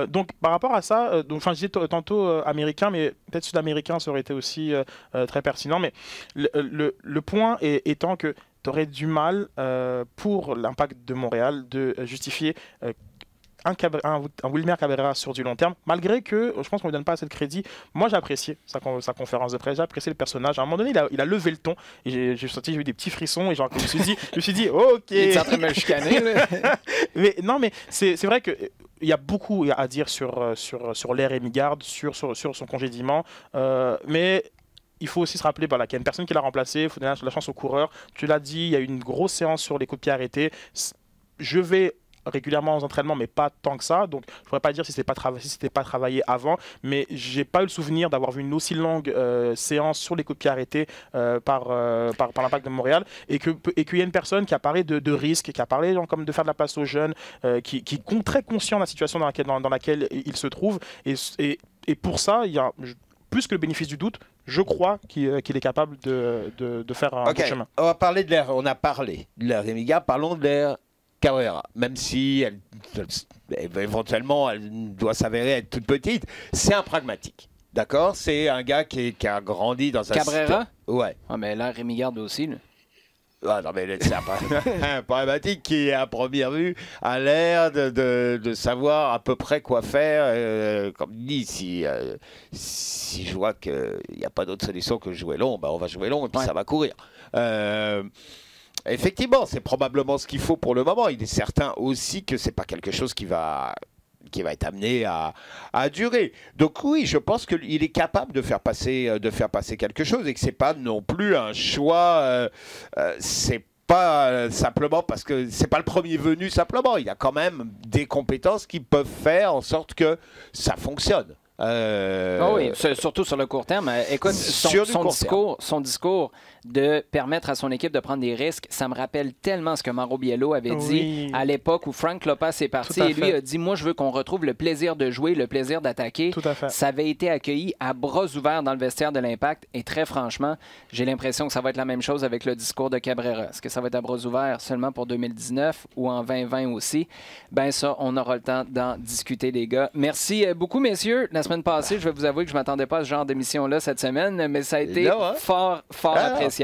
Donc par rapport à ça, je disais tantôt américain, mais peut-être sud-américain, ça aurait été aussi très pertinent. Mais le point étant que tu aurais du mal pour l'Impact de Montréal de justifier un Wilmer Cabrera sur du long terme, malgré que je pense qu'on ne lui donne pas assez de crédit. Moi, j'ai apprécié sa conférence de presse, j'ai apprécié le personnage. À un moment donné, il a levé le ton et j'ai eu des petits frissons et genre, je me suis dit ok. Il est en train de me chicaner. mais c'est vrai que il y a beaucoup à dire sur l'ère Emigarde, sur son congédiement, mais il faut aussi se rappeler qu'il y a une personne qui l'a remplacé, il faut donner la chance au coureur. Tu l'as dit, il y a eu une grosse séance sur les coups de pied arrêtés. Je vais régulièrement aux entraînements, mais pas tant que ça. Donc, je ne pourrais pas dire si ce n'était pas travaillé avant, mais j'ai pas eu le souvenir d'avoir vu une aussi longue séance sur les coups de pied arrêtés par l'Impact de Montréal et qu'il y a une personne qui a parlé de risque, qui a parlé comme de faire de la place aux jeunes, qui est très conscient de la situation dans laquelle il se trouve. Et pour ça, il y a plus que le bénéfice du doute, je crois qu'il est capable de faire un bon chemin. On a parlé de l'ère Emiga, parlons de l'ère Cabrera, même si éventuellement elle doit s'avérer être toute petite, c'est un pragmatique. D'accord? C'est un gars qui a grandi dans un... Cabrera? Ouais. Ah, mais là, Rémi Garde aussi, là. Ah non, mais c'est un pragmatique qui, à première vue, a l'air de savoir à peu près quoi faire. Comme dit, si je vois qu'il n'y a pas d'autre solution que jouer long, on va jouer long et puis ça va courir. Effectivement, c'est probablement ce qu'il faut pour le moment. Il est certain aussi que c'est pas quelque chose qui va être amené à durer. Donc oui, je pense qu'il est capable de faire passer quelque chose et que c'est pas non plus un choix. C'est pas simplement parce que c'est pas le premier venu simplement. Il y a quand même des compétences qui peuvent faire en sorte que ça fonctionne. Oui, surtout sur le court terme. Écoute, son discours de permettre à son équipe de prendre des risques, ça me rappelle tellement ce que Mauro Biello avait dit à l'époque où Frank Lopez est parti et lui a dit « Moi, je veux qu'on retrouve le plaisir de jouer, le plaisir d'attaquer. » Ça avait été accueilli à bras ouverts dans le vestiaire de l'Impact et très franchement, j'ai l'impression que ça va être la même chose avec le discours de Cabrera. Est-ce que ça va être à bras ouverts seulement pour 2019 ou en 2020 aussi? Ben ça, on aura le temps d'en discuter, les gars. Merci beaucoup, messieurs. La semaine passée, je vais vous avouer que je ne m'attendais pas à ce genre d'émission-là cette semaine, mais ça a été fort appréciable.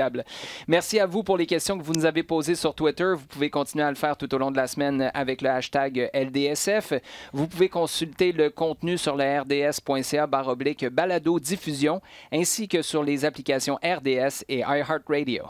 Merci à vous pour les questions que vous nous avez posées sur Twitter. Vous pouvez continuer à le faire tout au long de la semaine avec le hashtag LDSF. Vous pouvez consulter le contenu sur le rds.ca/balado-diffusion ainsi que sur les applications RDS et iHeartRadio.